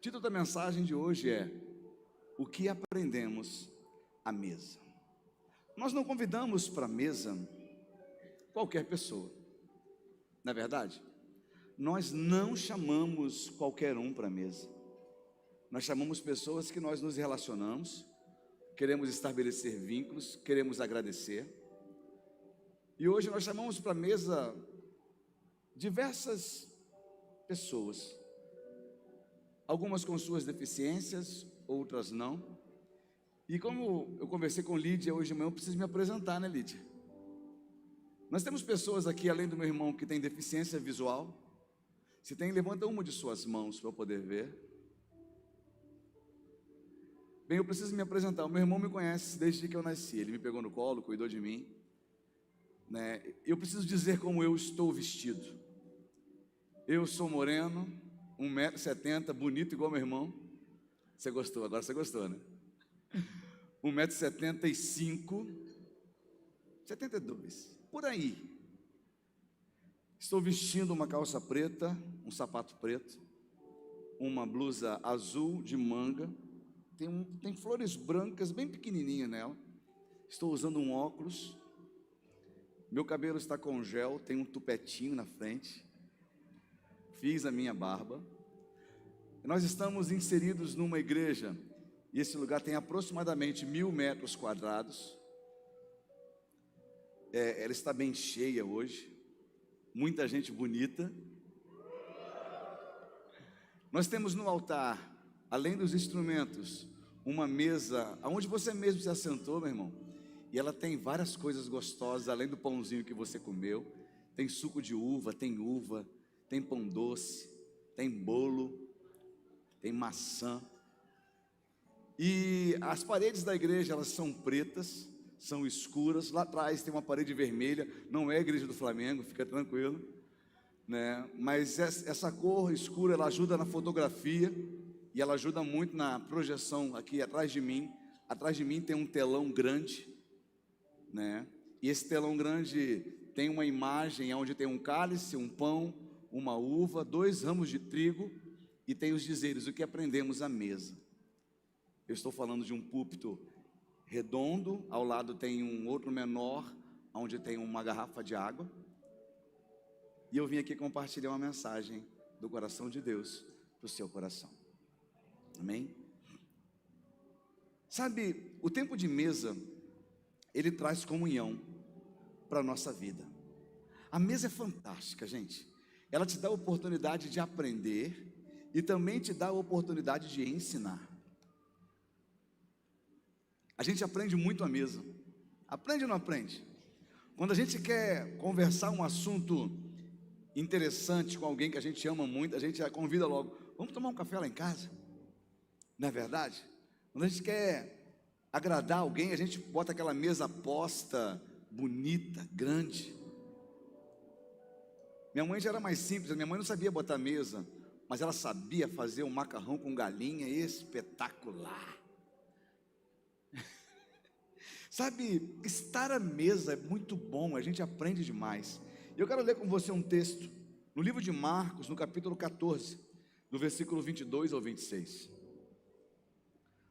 título da mensagem de hoje é: o que aprendemos à mesa? Nós não convidamos para a mesa qualquer pessoa, não é verdade? Nós não chamamos qualquer um para a mesa. Nós chamamos pessoas que nós nos relacionamos, queremos estabelecer vínculos, queremos agradecer. E hoje nós chamamos para a mesa diversas pessoas, algumas com suas deficiências, outras não. E como eu conversei com Lídia hoje de manhã, eu preciso me apresentar, né, Lídia? Nós temos pessoas aqui, além do meu irmão, que tem deficiência visual. Se tem, levanta uma de suas mãos para eu poder ver. Bem, eu preciso me apresentar. O meu irmão me conhece desde que eu nasci. Ele me pegou no colo, cuidou de mim, né? Eu preciso dizer como eu estou vestido. Eu sou moreno, 1,70 m, bonito igual meu irmão. Você gostou, agora você gostou, né? 1,75 m, 72, por aí. Estou vestindo uma calça preta, um sapato preto, uma blusa azul de manga, tem flores brancas bem pequenininhas nela. Estou usando um óculos, meu cabelo está com gel, tem um tupetinho na frente, fiz a minha barba. Nós estamos inseridos numa igreja, e esse lugar tem aproximadamente 1.000 metros quadrados. Ela está bem cheia hoje, muita gente bonita. Nós temos no altar, além dos instrumentos, uma mesa onde você mesmo se assentou, meu irmão. E ela tem várias coisas gostosas, além do pãozinho que você comeu. Tem suco de uva, tem pão doce, tem bolo, tem maçã. E as paredes da igreja, elas são pretas, são escuras. Lá atrás tem uma parede vermelha, não é a igreja do Flamengo, fica tranquilo, né? Mas essa cor escura, ela ajuda na fotografia e ela ajuda muito na projeção aqui atrás de mim. Atrás de mim tem um telão grande, né? E esse telão grande tem uma imagem onde tem um cálice, um pão, uma uva, 2 ramos de trigo e tem os dizeres: o que aprendemos à mesa. Eu estou falando de um púlpito redondo, ao lado tem um outro menor, onde tem uma garrafa de água. E eu vim aqui compartilhar uma mensagem do coração de Deus para o seu coração. Amém? Sabe, o tempo de mesa, ele traz comunhão para a nossa vida. A mesa é fantástica, gente. Ela te dá a oportunidade de aprender e também te dá a oportunidade de ensinar. A gente aprende muito à mesa. Aprende ou não aprende? Quando a gente quer conversar um assunto interessante com alguém que a gente ama muito, a gente já convida logo: vamos tomar um café lá em casa? Não é verdade? Quando a gente quer agradar alguém, a gente bota aquela mesa posta, bonita, grande. Minha mãe já era mais simples. Minha mãe não sabia botar mesa, mas ela sabia fazer um macarrão com galinha espetacular. Sabe, estar à mesa é muito bom, a gente aprende demais. Eu quero ler com você um texto no livro de Marcos, no capítulo 14, do versículo 22 ao 26.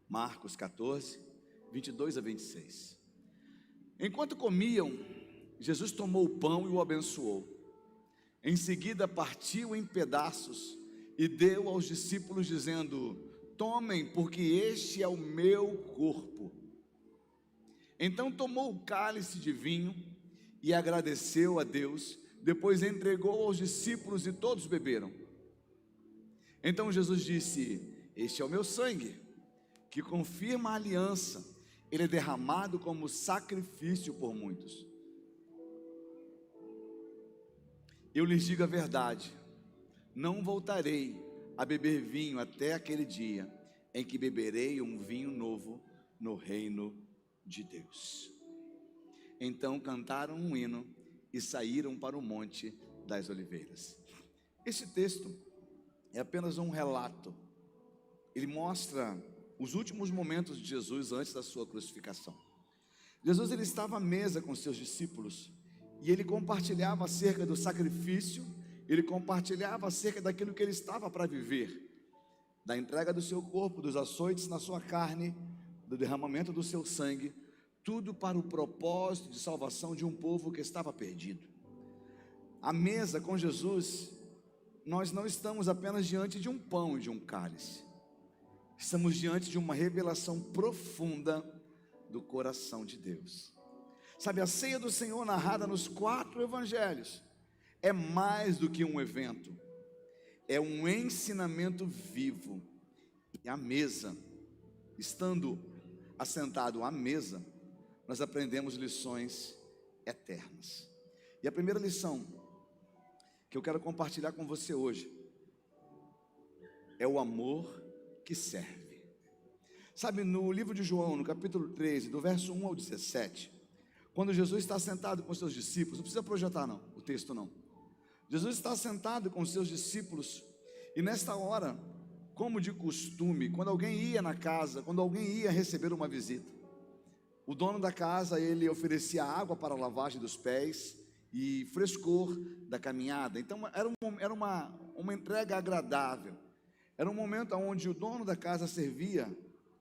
Marcos 14, 22 a 26. Enquanto comiam, Jesus tomou o pão e o abençoou. Em seguida partiu em pedaços e deu aos discípulos, dizendo: tomem, porque este é o meu corpo. Então tomou o cálice de vinho e agradeceu a Deus, depois entregou aos discípulos e todos beberam. Então Jesus disse: este é o meu sangue, que confirma a aliança, ele é derramado como sacrifício por muitos. Eu lhes digo a verdade, não voltarei a beber vinho até aquele dia em que beberei um vinho novo no reino de Deus. Então cantaram um hino e saíram para o Monte das Oliveiras. Esse texto é apenas um relato. Ele mostra os últimos momentos de Jesus antes da sua crucificação. Jesus, ele estava à mesa com seus discípulos e ele compartilhava acerca do sacrifício, ele compartilhava acerca daquilo que ele estava para viver. da entrega do seu corpo, dos açoites na sua carne, do derramamento do seu sangue, tudo para o propósito de salvação de um povo que estava perdido. À mesa com Jesus, nós não estamos apenas diante de um pão e de um cálice, estamos diante de uma revelação profunda do coração de Deus. Sabe, a ceia do Senhor narrada nos 4 evangelhos é mais do que um evento, é um ensinamento vivo. E à mesa, estando assentado à mesa, nós aprendemos lições eternas. E a primeira lição que eu quero compartilhar com você hoje é o amor que serve. Sabe, no livro de João, no capítulo 13, do verso 1 ao 17, quando Jesus está sentado com os seus discípulos, não precisa projetar não, o texto não. Jesus está sentado com os seus discípulos, e nesta hora, como de costume, quando alguém ia na casa, quando alguém ia receber uma visita, o dono da casa, ele oferecia água para a lavagem dos pés e frescor da caminhada. Então era uma entrega agradável, era um momento onde o dono da casa servia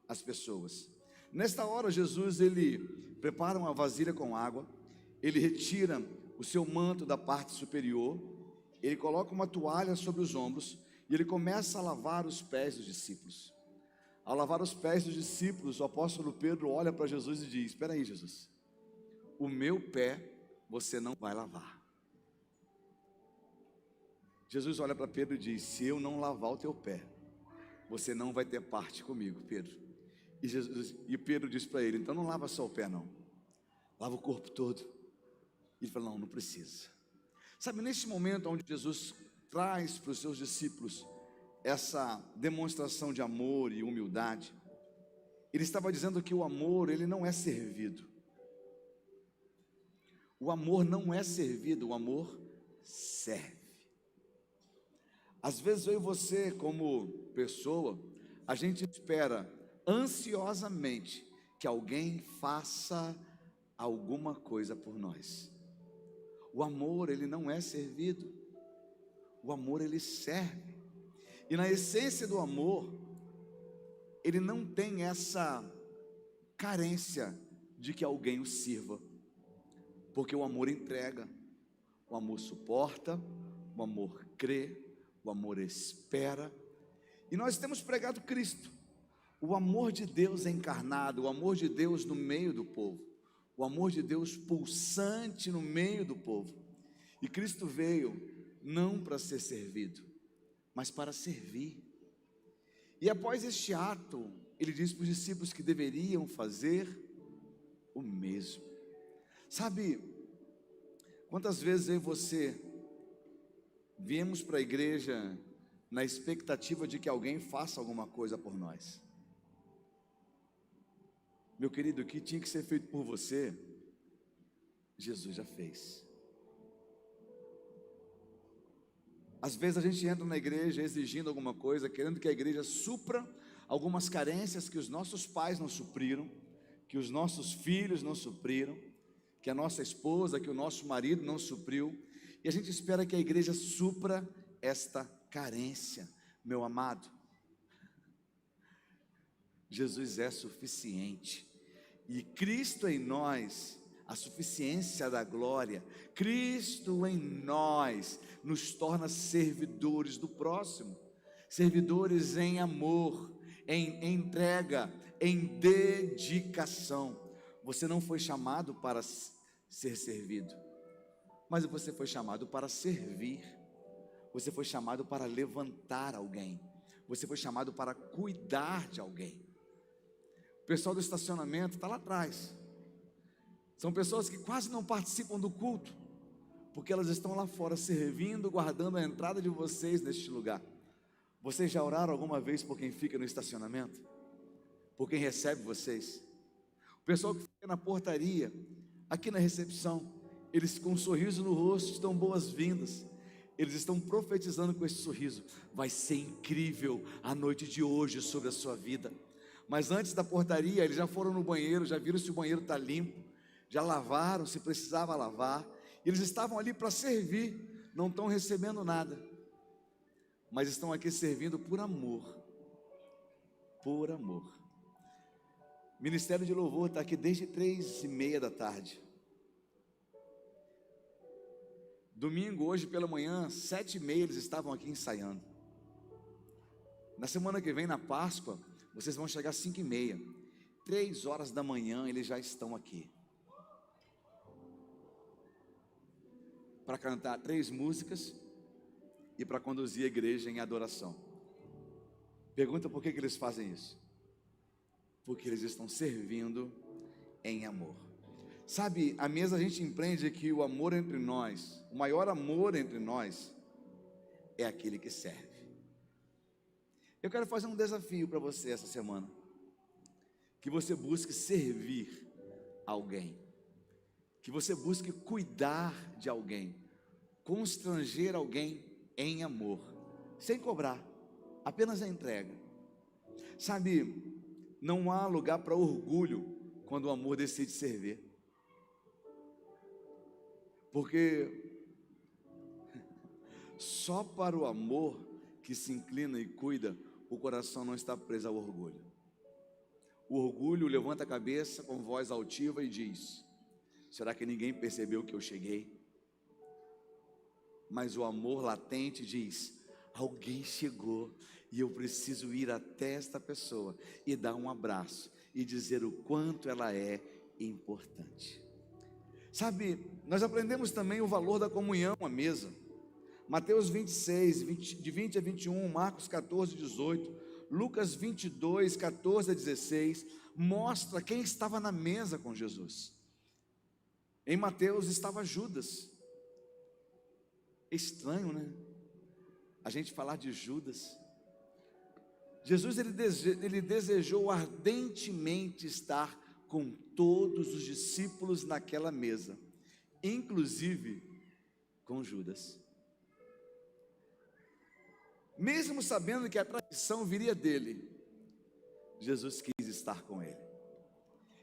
as pessoas. Nesta hora Jesus, ele prepara uma vasilha com água, ele retira o seu manto da parte superior, ele coloca uma toalha sobre os ombros e ele começa a lavar os pés dos discípulos. Ao lavar os pés dos discípulos, o apóstolo Pedro olha para Jesus e diz: espera aí, Jesus, o meu pé você não vai lavar. Jesus olha para Pedro e diz: se eu não lavar o teu pé, você não vai ter parte comigo, Pedro. E Pedro diz para ele: então não lava só o pé não, lava o corpo todo. Ele fala: não precisa. Sabe, neste momento onde Jesus traz para os seus discípulos essa demonstração de amor e humildade, ele estava dizendo que o amor, ele não é servido. O amor não é servido, o amor serve. Às vezes eu e você, como pessoa, a gente espera ansiosamente que alguém faça alguma coisa por nós. O amor, ele não é servido, o amor, ele serve. E na essência do amor, ele não tem essa carência de que alguém o sirva, porque o amor entrega, o amor suporta, o amor crê, o amor espera. E nós temos pregado Cristo, o amor de Deus encarnado, o amor de Deus no meio do povo, o amor de Deus pulsante no meio do povo. E Cristo veio não para ser servido, mas para servir. E após este ato, ele diz para os discípulos que deveriam fazer o mesmo. Sabe, quantas vezes eu e você viemos para a igreja na expectativa de que alguém faça alguma coisa por nós? Meu querido, o que tinha que ser feito por você, Jesus já fez. Às vezes a gente entra na igreja exigindo alguma coisa, querendo que a igreja supra algumas carências que os nossos pais não supriram, que os nossos filhos não supriram, que a nossa esposa, que o nosso marido não supriu, e a gente espera que a igreja supra esta carência. Meu amado, Jesus é suficiente, e Cristo em nós, a suficiência da glória, Cristo em nós, nos torna servidores do próximo, servidores em amor, em entrega, em dedicação. Você não foi chamado para ser servido, mas você foi chamado para servir. Você foi chamado para levantar alguém, você foi chamado para cuidar de alguém. O pessoal do estacionamento está lá atrás. São pessoas que quase não participam do culto, porque elas estão lá fora servindo, guardando a entrada de vocês neste lugar. Vocês já oraram alguma vez por quem fica no estacionamento? Por quem recebe vocês? O pessoal que fica na portaria, aqui na recepção, eles com um sorriso no rosto dão boas-vindas. Eles estão profetizando com esse sorriso: vai ser incrível a noite de hoje sobre a sua vida. Mas antes da portaria, eles já foram no banheiro, já viram se o banheiro está limpo, já lavaram se precisava lavar. Eles estavam ali para servir, não estão recebendo nada, mas estão aqui servindo por amor, por amor. Ministério de Louvor está aqui desde 3:30 da tarde. Domingo, hoje pela manhã, 7:30 eles estavam aqui ensaiando. Na semana que vem, na Páscoa, vocês vão chegar às 5:30. 3 horas da manhã eles já estão aqui para cantar 3 músicas e para conduzir a igreja em adoração. Pergunta por que eles fazem isso? Porque eles estão servindo em amor. Sabe, a mesa a gente empreende que o amor entre nós, o maior amor entre nós, é aquele que serve. Eu quero fazer um desafio para você essa semana. Que você busque servir alguém. Que você busque cuidar de alguém. Constranger alguém em amor. Sem cobrar, apenas a entrega. Sabe, não há lugar para orgulho quando o amor decide servir. Porque só para o amor que se inclina e cuida, o coração não está preso ao orgulho. O orgulho levanta a cabeça com voz altiva e diz: será que ninguém percebeu que eu cheguei? Mas o amor latente diz: alguém chegou e eu preciso ir até esta pessoa e dar um abraço e dizer o quanto ela é importante. Sabe, nós aprendemos também o valor da comunhão à mesa. Mateus 26, de 20 a 21, Marcos 14, 18, Lucas 22, 14 a 16, mostra quem estava na mesa com Jesus. Em Mateus estava Judas. Estranho, né? A gente falar de Judas. Jesus ele desejou ardentemente estar com todos os discípulos naquela mesa, inclusive com Judas. Mesmo sabendo que a traição viria dele, Jesus quis estar com ele.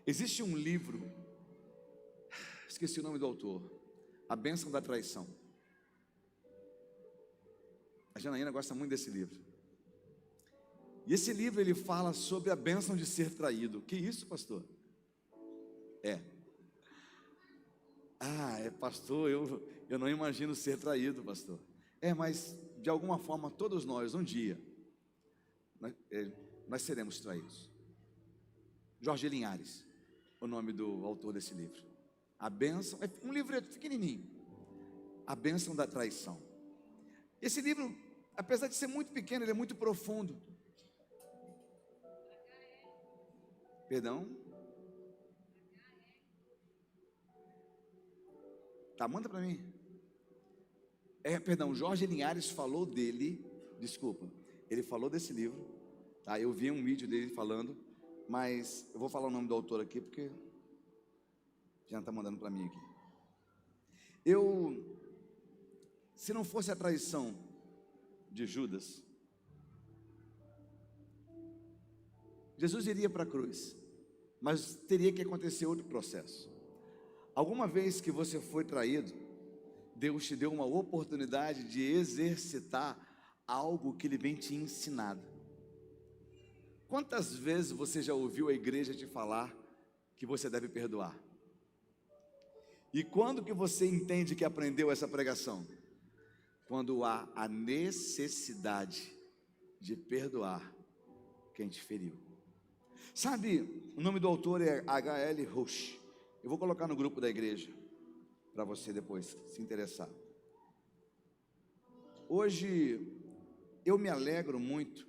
Existe um livro, esqueci o nome do autor, A Bênção da Traição. A Janaína gosta muito desse livro. E esse livro ele fala sobre a bênção de ser traído. Que isso, pastor? Pastor, eu não imagino ser traído, pastor. Mas de alguma forma todos nós, um dia, nós seremos traídos. Jorge Linhares, o nome do autor desse livro. A bênção, é um livro pequenininho. A Bênção da Traição. Esse livro, apesar de ser muito pequeno, ele é muito profundo. Perdão? Tá, manda para mim. Jorge Linhares falou dele, desculpa, ele falou desse livro, tá? Eu vi um vídeo dele falando, mas eu vou falar o nome do autor aqui, porque já está mandando para mim aqui. Se não fosse a traição de Judas, Jesus iria para a cruz, mas teria que acontecer outro processo. Alguma vez que você foi traído, Deus te deu uma oportunidade de exercitar algo que Ele vem te ensinado. Quantas vezes você já ouviu a igreja te falar que você deve perdoar? E quando que você entende que aprendeu essa pregação? Quando há a necessidade de perdoar quem te feriu. Sabe, o nome do autor é H.L. Rush. Eu vou colocar no grupo da igreja, para você depois se interessar. Hoje, eu me alegro muito,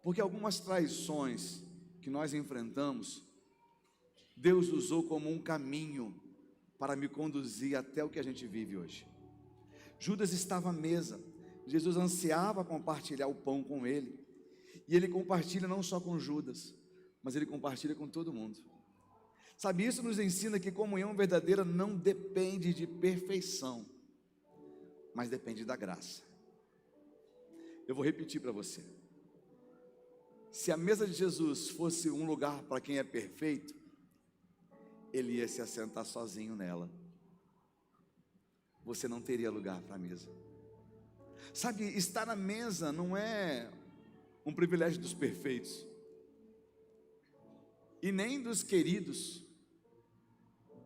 porque algumas traições que nós enfrentamos, Deus usou como um caminho para me conduzir até o que a gente vive hoje. Judas estava à mesa, Jesus ansiava compartilhar o pão com ele, e ele compartilha não só com Judas, mas ele compartilha com todo mundo. Sabe, isso nos ensina que comunhão verdadeira não depende de perfeição, mas depende da graça. Eu vou repetir para você. Se a mesa de Jesus fosse um lugar para quem é perfeito, ele ia se assentar sozinho nela. Você não teria lugar para a mesa. Sabe, estar na mesa não é um privilégio dos perfeitos. e nem dos queridos,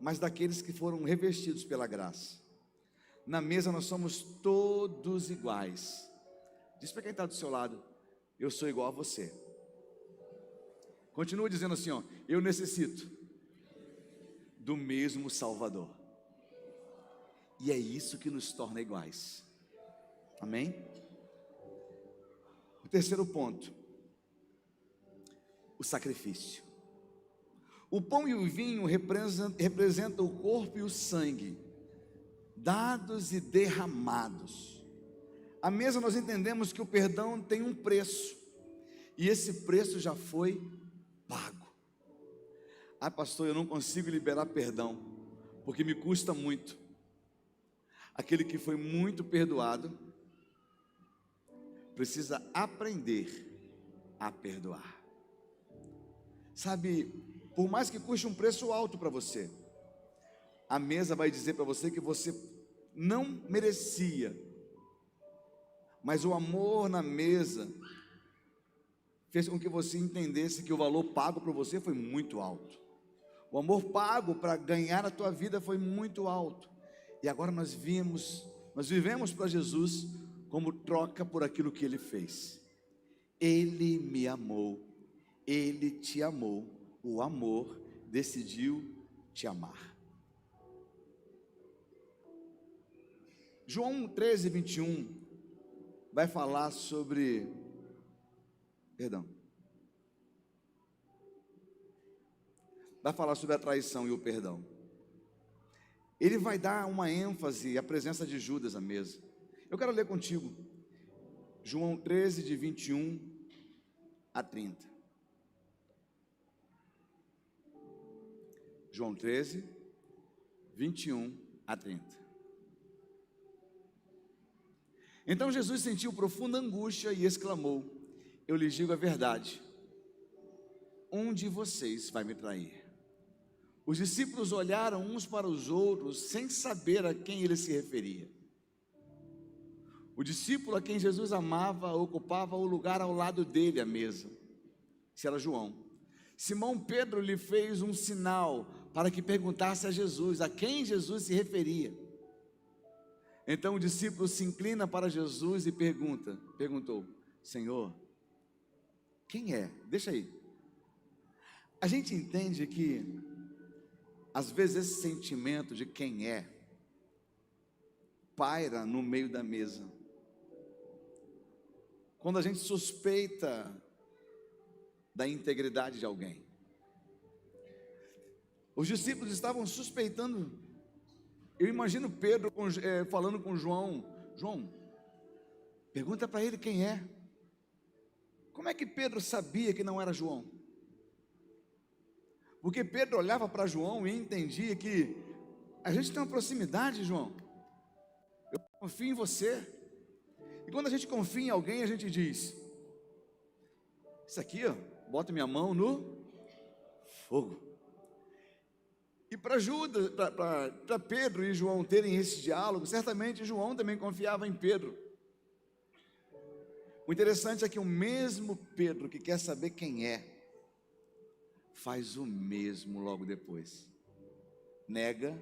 mas daqueles que foram revestidos pela graça. Na mesa nós somos todos iguais. Diz para quem está do seu lado: eu sou igual a você. Continua dizendo assim, ó: eu necessito do mesmo Salvador. E é isso que nos torna iguais. Amém? O terceiro ponto: o sacrifício. O pão e o vinho representam o corpo e o sangue, dados e derramados. À mesa nós entendemos que o perdão tem um preço, e esse preço já foi pago. Ah, pastor, eu não consigo liberar perdão, porque me custa muito. Aquele que foi muito perdoado precisa aprender a perdoar. Sabe, por mais que custe um preço alto para você, a mesa vai dizer para você que você não merecia, mas o amor na mesa fez com que você entendesse que o valor pago por você foi muito alto. O amor pago para ganhar a tua vida foi muito alto. E agora nós vivemos para Jesus como troca por aquilo que Ele fez. Ele me amou, Ele te amou, o amor decidiu te amar. João 13, 21 vai falar sobre, vai falar sobre a traição e o perdão. Ele vai dar uma ênfase à presença de Judas à mesa. Eu quero ler contigo João 13, de 21 a 30. João 13, 21 a 30. Então Jesus sentiu profunda angústia e exclamou: eu lhes digo a verdade, um de vocês vai me trair. Os discípulos olharam uns para os outros sem saber a quem ele se referia. O discípulo a quem Jesus amava ocupava o lugar ao lado dele à mesa. Esse era João. Simão Pedro lhe fez um sinal para que perguntasse a Jesus a quem Jesus se referia. Então o discípulo se inclina para Jesus e perguntou: Senhor, quem é? Deixa aí. A gente entende que às vezes esse sentimento de quem é paira no meio da mesa. Quando a gente suspeita da integridade de alguém. Os discípulos estavam suspeitando. Eu imagino Pedro falando com João: João, pergunta para ele quem é. Como é que Pedro sabia que não era João? Porque Pedro olhava para João e entendia que a gente tem uma proximidade, João. Eu confio em você. E quando a gente confia em alguém, a gente diz: isso aqui, ó, bota minha mão no fogo. E para Judas, para Pedro e João terem esse diálogo, certamente João também confiava em Pedro. O interessante é que o mesmo Pedro que quer saber quem é, faz o mesmo logo depois, nega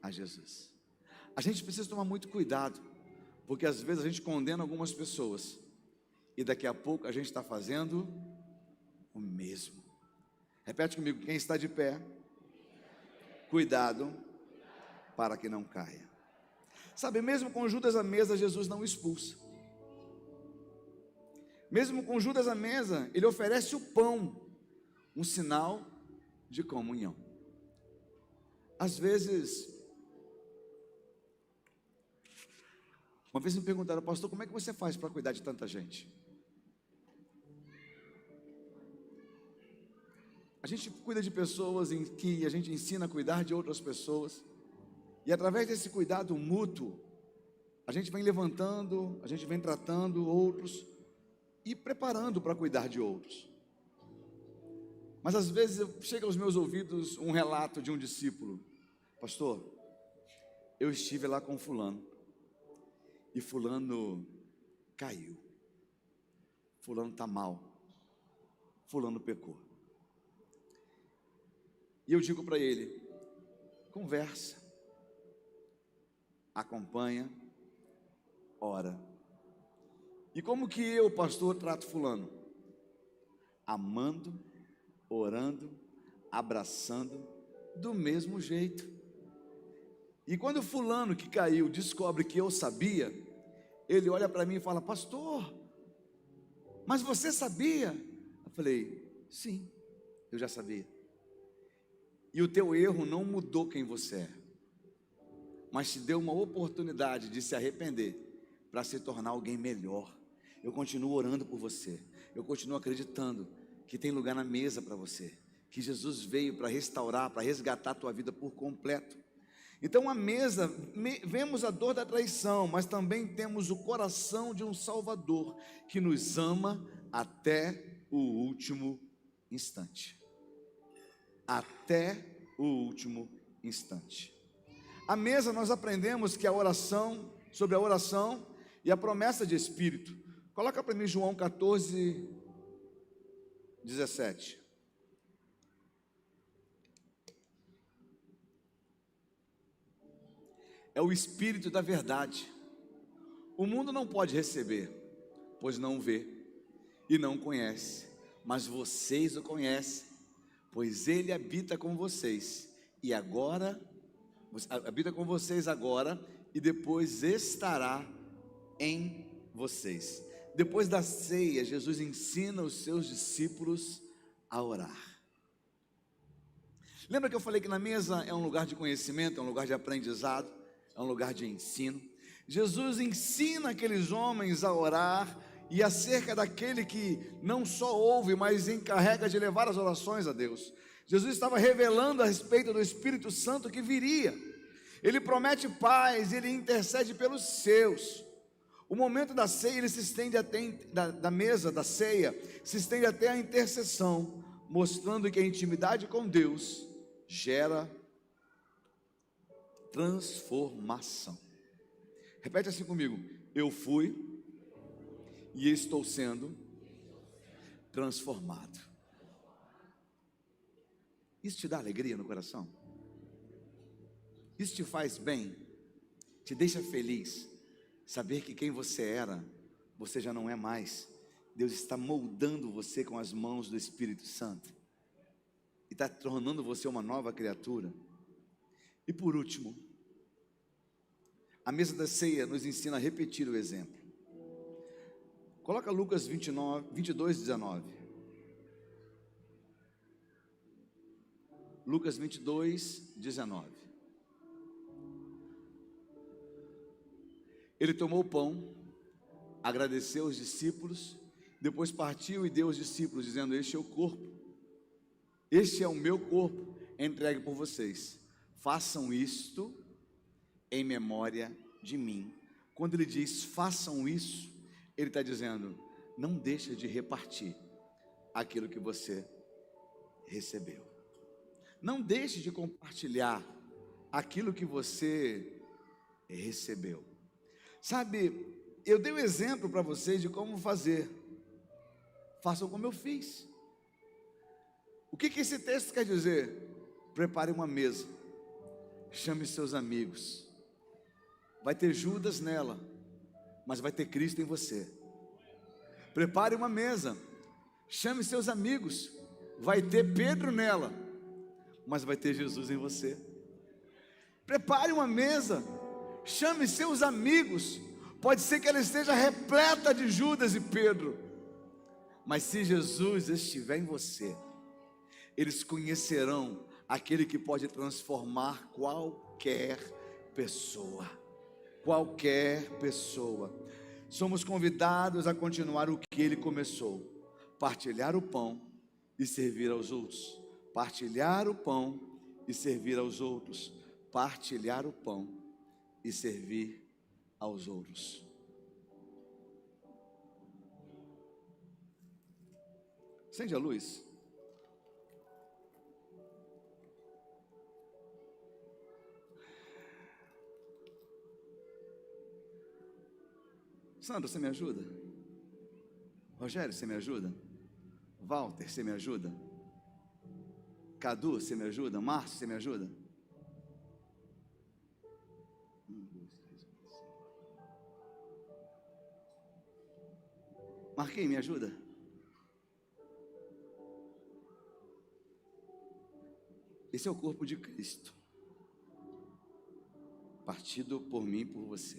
a Jesus. A gente precisa tomar muito cuidado, porque às vezes a gente condena algumas pessoas, e daqui a pouco a gente está fazendo o mesmo. Repete comigo: quem está de pé, cuidado para que não caia. Sabe, mesmo com Judas à mesa, Jesus não expulsa. Mesmo com Judas à mesa, ele oferece o pão, um sinal de comunhão. Às vezes, uma vez me perguntaram: pastor, como é que você faz para cuidar de tanta gente? A gente cuida de pessoas em que a gente ensina a cuidar de outras pessoas, e através desse cuidado mútuo, a gente vem levantando, a gente vem tratando outros e preparando para cuidar de outros. Mas às vezes chega aos meus ouvidos um relato de um discípulo: pastor, eu estive lá com fulano, e fulano caiu, fulano está mal, fulano pecou. E eu digo para ele: conversa, acompanha, ora. E como que eu, pastor, trato fulano? Amando, orando, abraçando, do mesmo jeito. E quando o fulano que caiu descobre que eu sabia, ele olha para mim e fala: pastor, mas você sabia? Eu falei: sim, eu já sabia. E o teu erro não mudou quem você é, mas te deu uma oportunidade de se arrepender para se tornar alguém melhor. Eu continuo orando por você, eu continuo acreditando que tem lugar na mesa para você, que Jesus veio para restaurar, para resgatar a tua vida por completo. Então a mesa, vemos a dor da traição, mas também temos o coração de um Salvador que nos ama até o último instante. Até o último instante. A mesa nós aprendemos que a oração, sobre a oração e a promessa de Espírito. Coloca para mim João 14, 17. É o Espírito da verdade. O mundo não pode receber, pois não vê e não conhece, mas vocês o conhecem, pois ele habita com vocês, e agora, habita com vocês agora, e depois estará em vocês. Depois da ceia, Jesus ensina os seus discípulos a orar. Lembra que eu falei que na mesa é um lugar de conhecimento, é um lugar de aprendizado, é um lugar de ensino? Jesus ensina aqueles homens a orar, e acerca daquele que não só ouve, mas encarrega de levar as orações a Deus. Jesus estava revelando a respeito do Espírito Santo que viria. Ele promete paz, ele intercede pelos seus. O momento da ceia, ele se estende até da mesa da ceia, se estende até a intercessão, mostrando que a intimidade com Deus gera transformação. Repete assim comigo: eu fui e estou sendo transformado. Isso te dá alegria no coração? Isso te faz bem? Te deixa feliz? Saber que quem você era, você já não é mais. Deus está moldando você com as mãos do Espírito Santo e está tornando você uma nova criatura. E por último, a mesa da ceia nos ensina a repetir o exemplo. Coloca Lucas 22, 19. Lucas 22, 19. Ele tomou o pão, agradeceu aos discípulos, depois partiu e deu aos discípulos, dizendo: este é o corpo, este é o meu corpo, entregue por vocês. Façam isto em memória de mim. Quando ele diz façam isso, ele está dizendo: não deixa de repartir aquilo que você recebeu. Não deixe de compartilhar aquilo que você recebeu. Sabe, eu dei um exemplo para vocês de como fazer. Façam como eu fiz. O que esse texto quer dizer? Prepare uma mesa, chame seus amigos. Vai ter Judas nela, mas vai ter Cristo em você. Prepare uma mesa, chame seus amigos. Vai ter Pedro nela, mas vai ter Jesus em você. Prepare uma mesa, chame seus amigos. Pode ser que ela esteja repleta de Judas e Pedro, mas se Jesus estiver em você, eles conhecerão aquele que pode transformar qualquer pessoa. Qualquer pessoa. Somos convidados a continuar o que ele começou: partilhar o pão e servir aos outros. Partilhar o pão e servir aos outros. Partilhar o pão e servir aos outros. Acende a luz. Sandro, você me ajuda? Rogério, você me ajuda? Walter, você me ajuda? Cadu, você me ajuda? Márcio, você me ajuda? 1, 2, 3, 4, 5. Marquinhos, me ajuda? Esse é o corpo de Cristo, partido por mim e por você.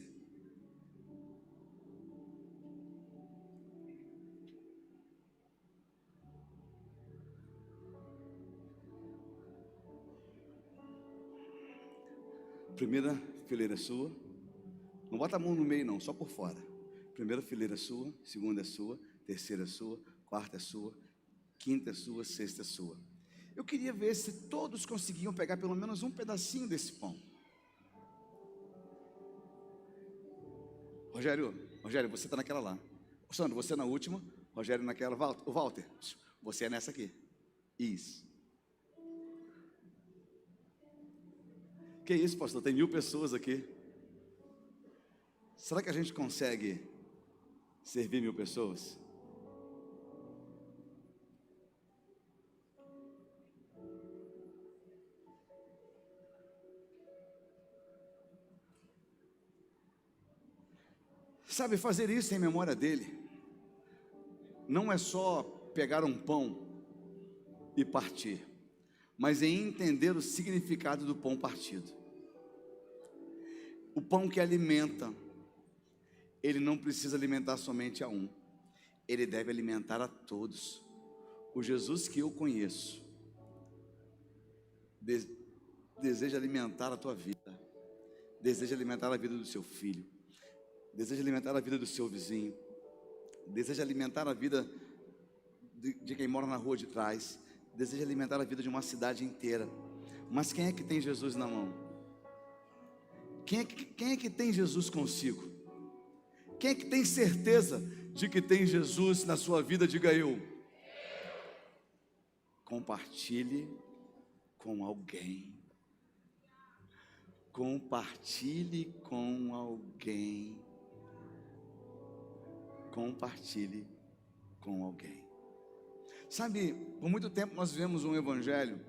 Primeira fileira sua, não bota a mão no meio não, só por fora. Primeira fileira sua, segunda é sua, terceira é sua, quarta é sua, quinta é sua, sexta é sua. Eu queria ver se todos conseguiam pegar pelo menos um pedacinho desse pão. Rogério, você está naquela lá. Sandro, você na última, Rogério naquela. Walter, você é nessa aqui. Isso. Que isso, pastor? Tem 1000 pessoas aqui. Será que a gente consegue servir 1000 pessoas? Sabe, fazer isso em memória dele não é só pegar um pão e partir, mas em entender o significado do pão partido. O pão que alimenta, ele não precisa alimentar somente a um, ele deve alimentar a todos. O Jesus que eu conheço deseja alimentar a tua vida, deseja alimentar a vida do seu filho, deseja alimentar a vida do seu vizinho, deseja alimentar a vida de quem mora na rua de trás, deseja alimentar a vida de uma cidade inteira. Mas quem é que tem Jesus na mão? Quem é que tem Jesus consigo? Quem é que tem certeza de que tem Jesus na sua vida? Diga eu. Compartilhe com alguém. Compartilhe com alguém. Compartilhe com alguém. Sabe, por muito tempo nós vivemos um evangelho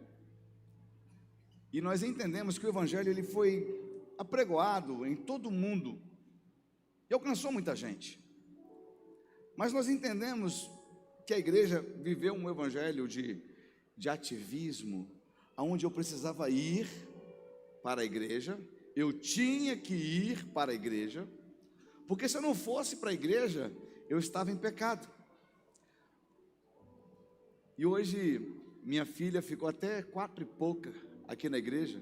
e nós entendemos que o evangelho ele foi apregoado em todo o mundo e alcançou muita gente. Mas nós entendemos que a igreja viveu um evangelho de ativismo, onde eu precisava ir para a igreja, eu tinha que ir para a igreja, porque se eu não fosse para a igreja, eu estava em pecado. E hoje, minha filha ficou até 4 e pouca aqui na igreja,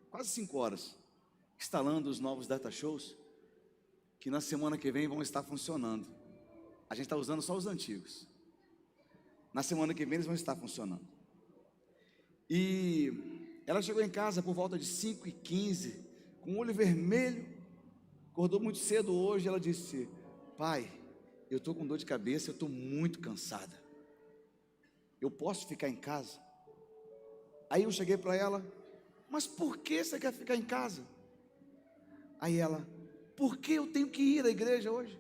quase 5 horas, instalando os novos data shows, que na semana que vem vão estar funcionando. A gente está usando só os antigos. Na semana que vem eles vão estar funcionando. E ela chegou em casa por volta de 5h15, com o olho vermelho, acordou muito cedo hoje. Ela disse: pai, eu estou com dor de cabeça, eu estou muito cansada, eu posso ficar em casa? Aí eu cheguei para ela: mas por que você quer ficar em casa? Aí ela: porque eu tenho que ir à igreja hoje.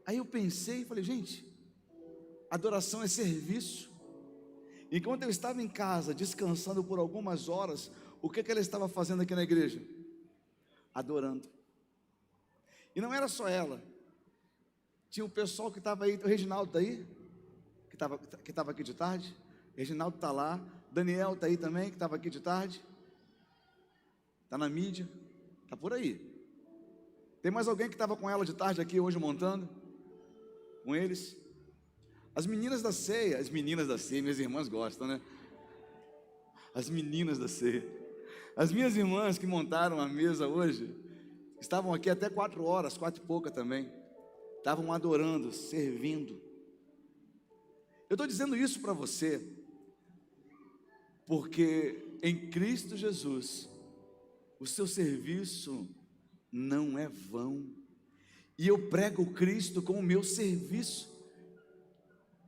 Aí eu pensei e falei: gente, adoração é serviço. Enquanto eu estava em casa, descansando por algumas horas, o que ela estava fazendo aqui na igreja? Adorando. E não era só ela, tinha o pessoal que estava aí. O Reginaldo está aí, que estava aqui de tarde. Reginaldo está lá. Daniel está aí também, que estava aqui de tarde, está na mídia, está por aí. Tem mais alguém que estava com ela de tarde aqui hoje montando com eles? As meninas da ceia, minhas irmãs gostam, né? As meninas da ceia, as minhas irmãs que montaram a mesa hoje, estavam aqui até 4 horas, 4 e pouca também, estavam adorando, servindo. Eu estou dizendo isso para você, porque em Cristo Jesus, o seu serviço não é vão, e eu prego Cristo com o meu serviço.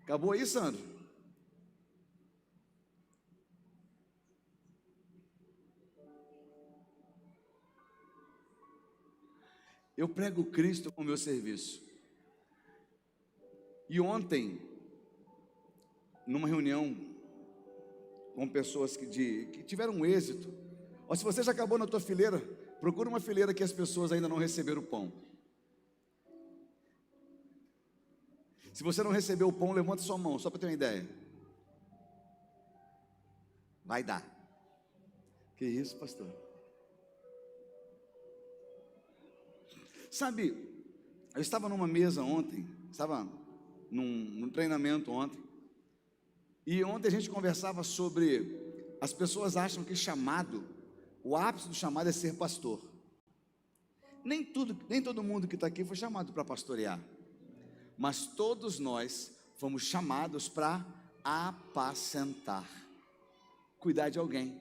Acabou aí, Sandro? Eu prego Cristo com o meu serviço. E ontem, numa reunião com pessoas que tiveram um êxito. Ou se você já acabou na tua fileira, procura uma fileira que as pessoas ainda não receberam o pão. Se você não recebeu o pão, levanta sua mão, só para ter uma ideia. Vai dar. Que isso, pastor? Sabe, eu estava numa mesa ontem, estava num treinamento ontem, e ontem a gente conversava sobre, as pessoas acham que chamado, o ápice do chamado é ser pastor. Nem todo mundo que está aqui foi chamado para pastorear, mas todos nós fomos chamados para apacentar, cuidar de alguém.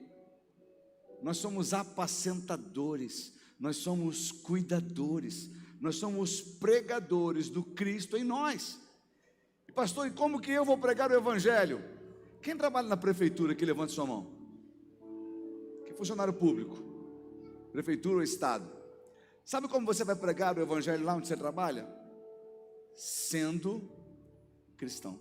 Nós somos apacentadores, nós somos cuidadores, nós somos pregadores do Cristo em nós. E pastor, e como que eu vou pregar o Evangelho? Quem trabalha na prefeitura que levante sua mão? Que funcionário público? Prefeitura ou Estado? Sabe como você vai pregar o Evangelho lá onde você trabalha? Sendo cristão.